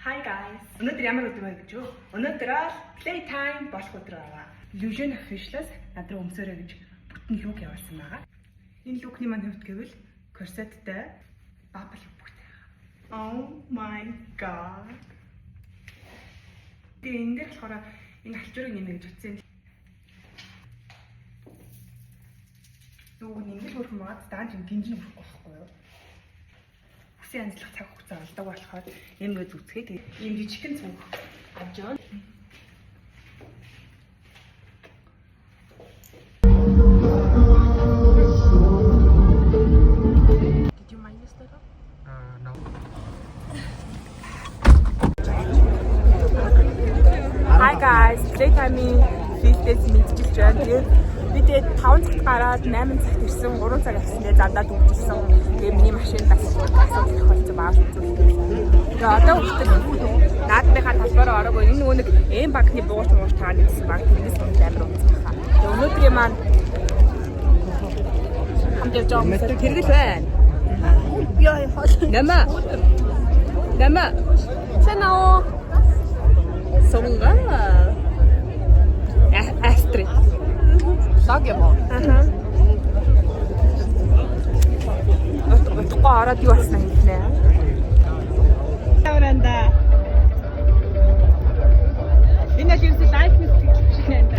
Hi guys. Өнөөдөр ямар өдөр вэ гэж юу? Өнөөдөр playtime болох өдөр байгаа. Illusion official-аас над руу өмсөөрэй гэж бүтэн лук явуулсан байгаа. Энэ лукны маань хувьд гэвэл корсеттэй bubble бүгтэй байгаа. Oh my god. Тэгээ энэ дээр болохоор энэ алчуурыг нэмээ гэж утсан. Нүг ингэж хөрөх маад даанч гинжин хөрөхгүй байхгүй юу? Хүсээ анзлах цаг хугацаа олдог болохоор энэ гэж үзгээ. Тэгээ ийм жижигхэн цүнх авч явна. Did you mind this little? No. Hi guys, playtime-ийн филдээс мэдчихэж байна. Тэгээд бид 5 цагт гараад 8 цагт ирсэн, 3 цаг авснаа зандаа дүгжсэн. Тэгээд миний машиндаас асуудал тохиолдсон бааш үзүүлсэн. Тэгээд одоо хүртэл наадмынхаа талбараа ороогүй энэ нөгөө нэг эм банкны бууч мууч таад гэсэн банк тэндээс амар унцсан хаа. Тэгээд өнөөдрийн маань хамт явж байгаа хүмүүс тэргэл байна. Яа яа. Нама. Чанаа. Сонга. Астрид. Сагямо. Утга ороод юу болсон юм бэ? Тавранда. Энэ л ерөөсөө лайф шиг байна.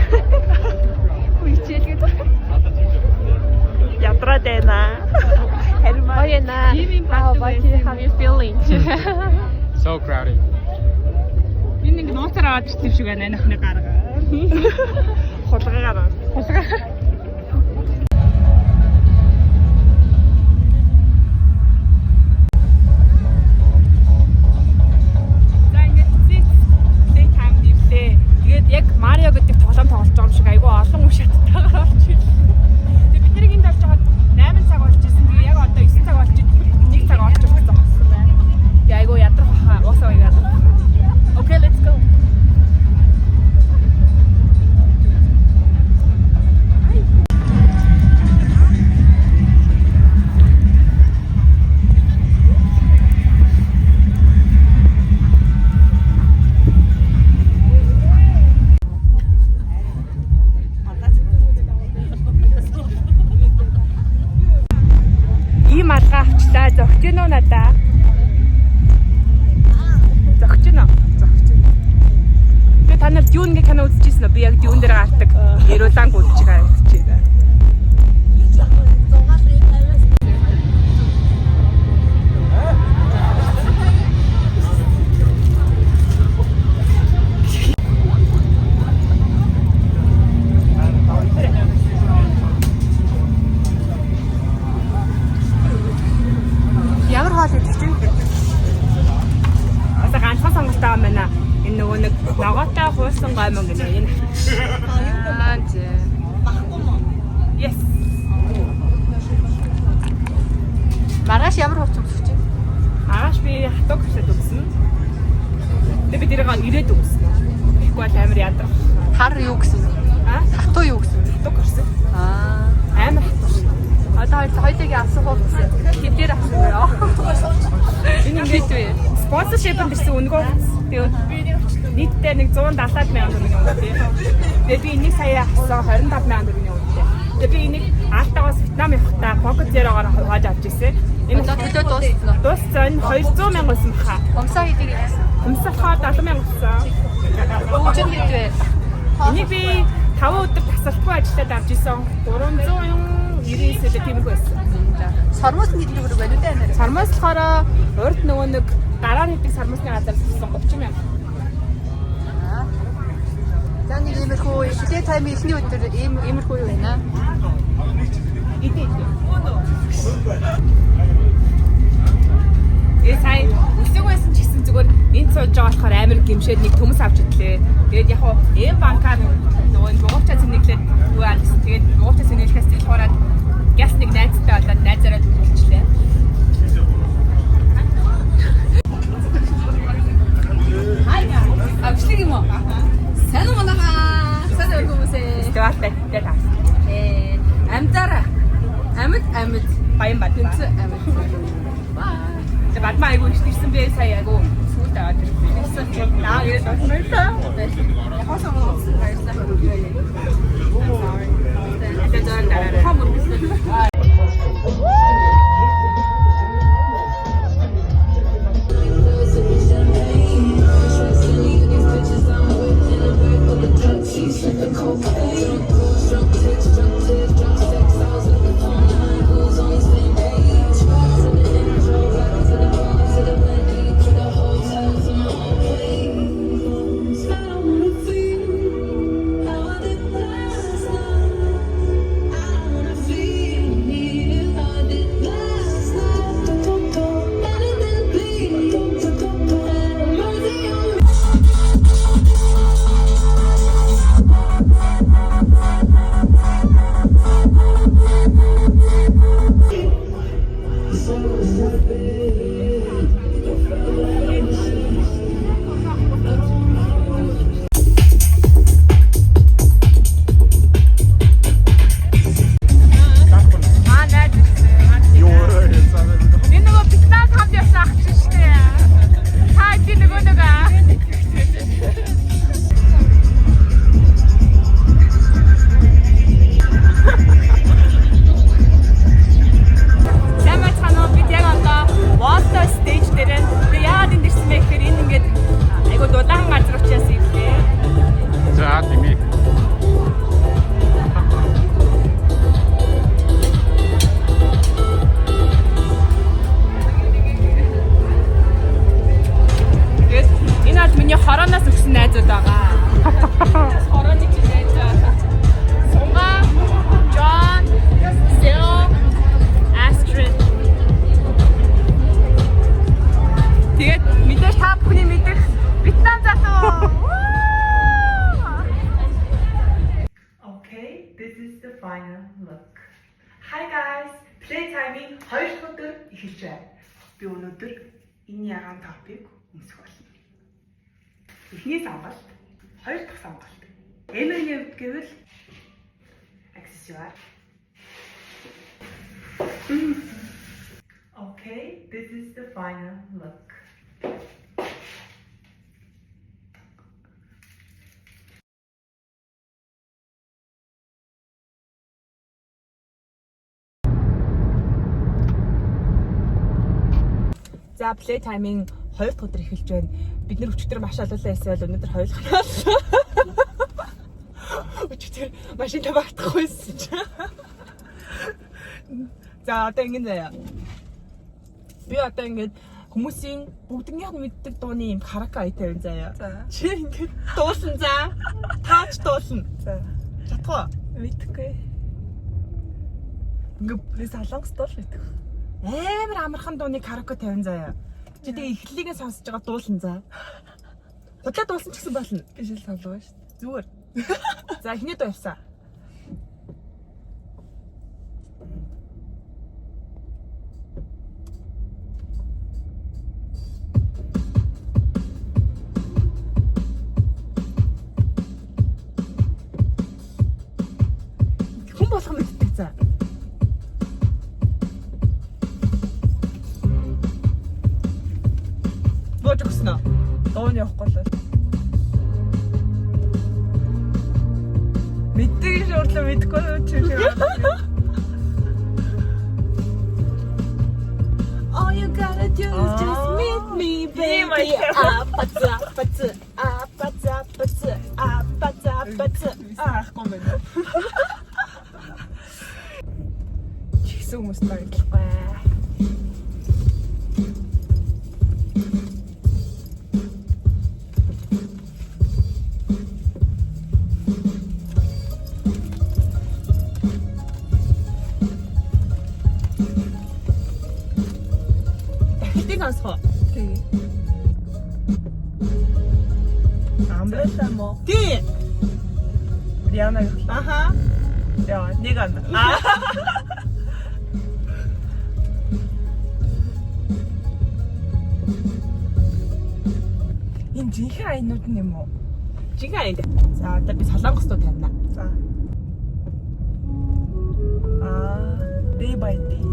Үечээлгээд. Ятраа дэна. Oh yeah, nah. How you feeling? So crowded. Энэ нэг нууцаар аваад ирсэн юм шиг байна нөхний гарга. Хулгаагаар. За ингээд playtime нэрлээ. Тэгээд яг Марио гэдэг тоглоом тоглож байгаа юм шиг айгүй олон хүн шаттайгаар орж ирлээ. Тэгээд бид нэг энд орж хаад 8 цаг болж ирсэн. Тэгээд яг одоо 9 цаг болж 1 цаг орж ирсэн байна. Тэгээд айгүй ядрах хаа уусаа яагаад. Okay, let's go. Ийм алгаа авчлаа. Зогч гинөө надаа. Зогч гинөө. Та нар Dune гэх кино үзчихсэн үү? Би яг Dune дээр гардаг Эруланг үзэж байгаа юм. Ямар хоол идэх чинь? Одоо ганцхан сонголт байгаа юм байна. Энэ нөгөө нэг ногоотой хуусан гомон гэнэ энэ. Аа тий. Yes. Маргааш ямар хувц өмсөж чинь? Маргааш би хатуу гэсэд өгсөн. Тэгээ би тэрийг ирээд өгсөн. Ихгүй бол амар ядрах. Хар юу гэсэн? Аа? Хатуу юу гэсэн? Хатуу гэсэн. Аа. Амар хатуу. Одоо хоёрыг авсан хувц хэдээр авсан вэ? Энэ ингээд спонсоршипэнд ирсэн өнгөө. Тэгээд нийтдээ нэг 170 мянган төгрөгийн үнэтэй. Тэгээд би энийг сая авсан 25 мянган төгрөгийн үнэтэй. Тэгээд би энийг Алтагаас Вьетнам явахдаа Pocket Zero-гаар хувааж авч ирсэн. Энэ Одоо төлөө дууссан. дууссан 200 мянга байсан баха. Умсаа хэдийг авсан? Өмсөхөд 70 мянга болсон. Өвчин хэд вэ? Энийг би 5 өдөр тасалбаргүй ажиллаад авч ирсэн. 399 тиймэрхүү байсан. Сормоос нь хэдийн төгрөг байна үү дээ? Сармаас болохоор урд нөгөө нэг гараар хийдэг сармаасны газар авсан 30 мянга. За нэг иймэрхүү playtime ихний өдөр иймэрхүү юу байна? Идэ. Сая өсөг байсан ч гэсэн зүгээр энд сууж байгаа болохоор амар гимшээд нэг төмс авч идлээ. Тэгээд яг хуу эм банкаар нөгөө бугуучаа зэнэглээд юу аа гэсэн. Тэгээд бугуучаа зэнэглэхээс залхуураад гяс нэг найзтай болоод найзаараа төлөвлөчлээ. Хайга. Авчлиг юм уу? Сайн уу манайхаа? Сайн уу хүмүүсээ? Тэвэртэй таа. Амтара. Амьд баян бат. Амьд. Баа. Тэгээд бадмаа айгу ирсэн бэ сая айгу сүйд аваад ирсэн. Тайванаас өгсөн найзууд байгаа. Ороод ич найз байгаа. Сонга, John, Seo, Astrid. Тэгээд мэдээж та бүхний мэдэх Вьетнам залуу. Okay, this is the final look. Hi guys, playtime-ийн 2 дахь өдөр эхэлж байна. Би өнөөдөр энэ ягаан топик өмсөх болно. Эхний сонголт, 2 дахь сонголт. Эмэний хувьд гэвэл аксессуар. Okay, this is the final look. За Playtime-ийн 2 дахь өдөр эхэлж байна. Бид нэр өчигдөр маш олоолаа эсвэл өнөөдөр хоёулаа. Өчигдөр машин тавахдахгүйсэн чи. За одоо ингэ заяа. Би одоо ингэ хүмүүсийн бүгднийх нь мэддэг дууны юм харакка айтаа заяа. Чи ингэ дуусан за. Таач дуусан. За. Чадах уу? Мэдхгүй. Ингэ салангас дуул мэдэх. Амар амархан дууны караоке 50 заяа. Чи тэгээ эхлэлийгээ сонсож байгаа дуулсан заа. Худлаа дуулсан ч гэсэн болно. Би шил тоглоо шүү дээ. Зүгээр. За эхний дуу явсан. Хүн болгоно мэддэг заа. Божгосноо. Дууны явахгүй л. Мэддэг шуурлаа мэдгүй ч юм. All you gotta do is just meet me baby. Коммен. Чигсэн хүмүүс баярлахгүй. Тэгээ. Амбрэса мо. Тий. Риана. Аха. Яа, 네가. Энэ жинхэнэ айнууд нь юм уу? Жинхэнэ айнд. За одоо би солонгостоо тавина. За. Day by day.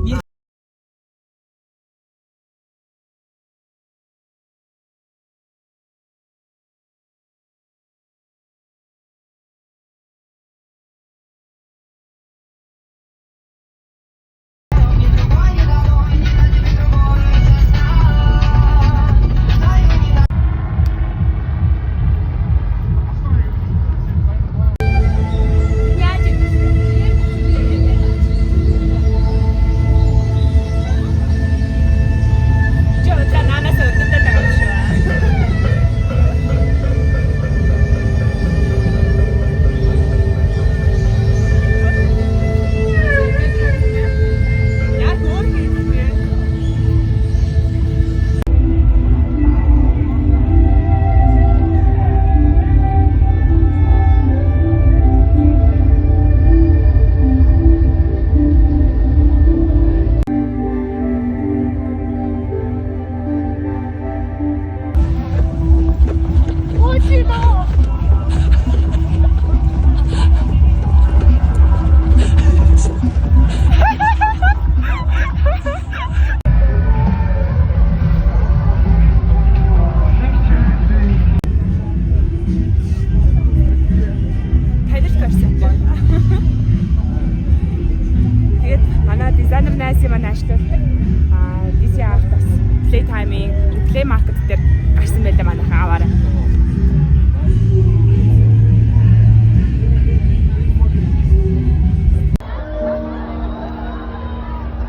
Playtime-ийн Play Market дээр гарсан байлаа манайхан аваарай.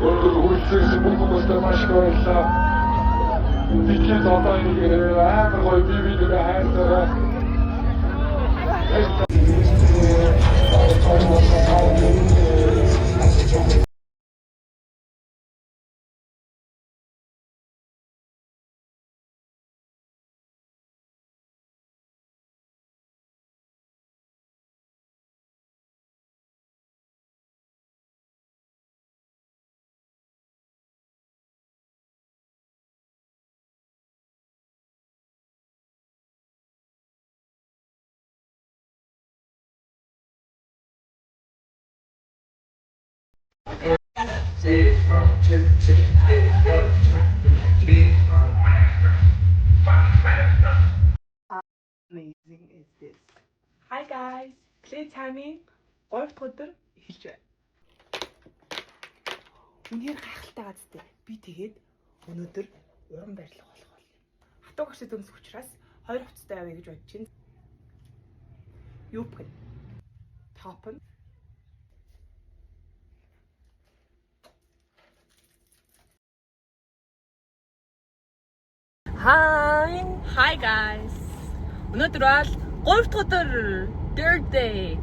Улсын хүмүүст маш баярлалаа. Бичээд одоо ингэ амар гоё би видео хайрцагаа. Amazing is this. Hi guys. Playtime-ийн 3 дахь өдөр эхэлж байна. Үнээр гайхалтай газтай. Би тэгээд өнөөдөр уран барилга болох бол. Хатуу гэрчээ дөмсөх учраас 2 хувцастай явъя гэж бодож байна. Юу гэх вэ? Топ нь Hi guys. Өнөөдөр бол 3 дахь өдөр third day.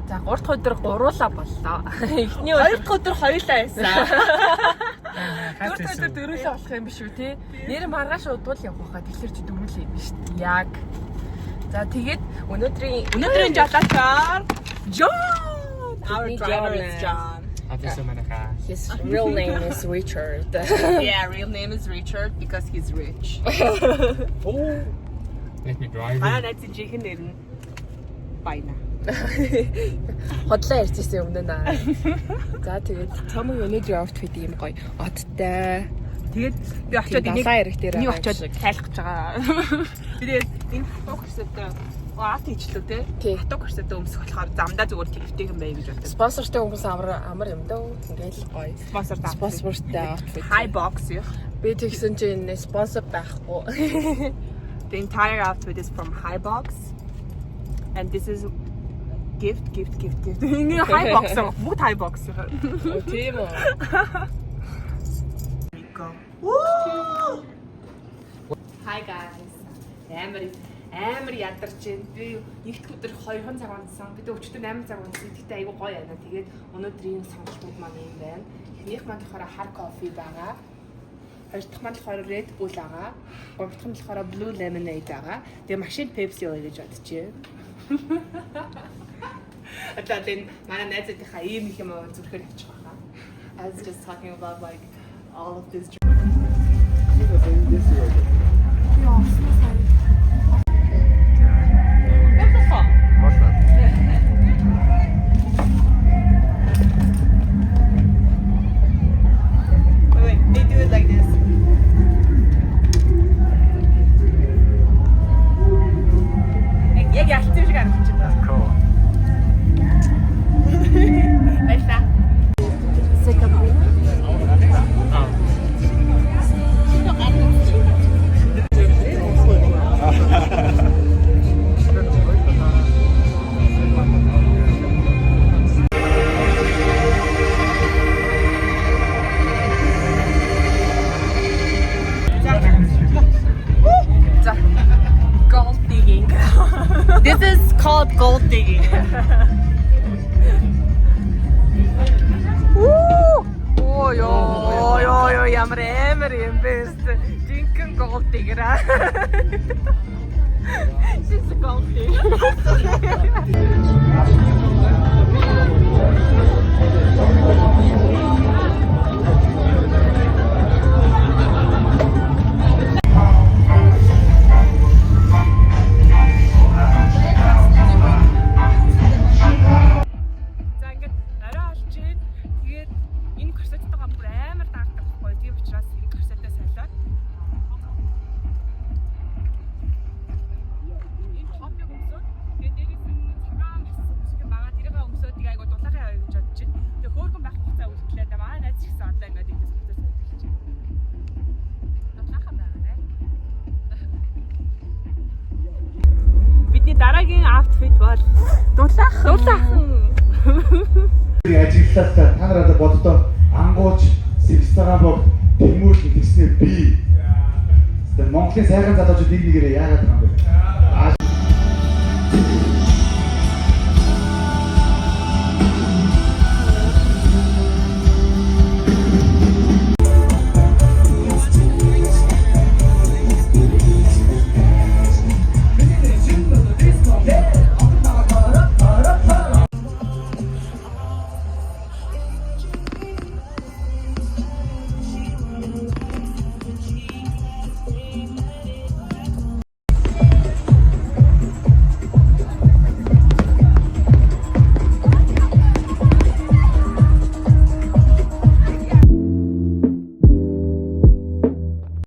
За 3 дахь өдөр гуруула боллоо. Эхний 2 дахь өдөр хоёулаа байсан. 4 дахь өдөр дөрүүлээ болох юм биш үү те? Нэр маргааш удвал явах хаа тэгэхээр чи дөрүүлээ юм биш үү? Яг. За тэгээд өнөөдрийн жолоочоор John. Our driver is John. His real name is Richard. Yeah, real name is Richard because he's rich. Oh. Let me drive. Манай найзын жинхэнэ нэр нь Байна. Хотлоо ярьчихсан өмнө наа. За тэгээд цомог өнөөдөр outfit юм гоё. Оттой. Тэгээд би очиод энийг очиод тайлах гэж байгаа. Тэгээд энэ хатуу хэрсэтэй Ааст хийчлээ те. Хатуу хэрсэтэй өмсөх болохоор замдаа зүгээр твтэй юм бай гэж боддог. Спонсортой хүмүүс амар юм даа. Ингээл гоё. Спонсортой outfit. High box юу? Би тэгсэн чинь спонсор байхгүй. The entire outfit is from High Box. And this is gift. Ini High Box. What High Box? Тийм үү. Hi guys. Амар ядарч байна. Би нэгд өдөр 2 цаг унасан. Бид өчтөр 8 цаг унасан. Тэгтээ айгүй гоё байна. Тэгээд өнөөдрийн сонголтууд маань юм байна. Эхнийх маань болохоор hard coffee байгаа. Хоёр дахь маань болохоор Red Bull байгаа. Гурав дахь нь болохоор Blue Lemonade байгаа. Тэгээ машин Pepsi ууя гэж бодчихъя. Одоо энэ манай найзуудынхаа ийм их юм зүрхээр явчих байгаа. I was just talking about like all of this. Wait, they do it like this. Яг ялцсан шиг харагдаж байна. Cool. Баярлалаа. Gold digging. This is called gold digging. Ой, ямар юм бэ? Жинхэнэ gold digger. She's a gold digger. Дараагийн outfit бол дулаахан. Ажиглалаас та нараа боддоо ангууч Сэгсагаан бог Тэмүүл гэснээр би Тэгээд Монголын сайхан залуучууд нэг нэгээрээ яагаад байгаа юм бэ?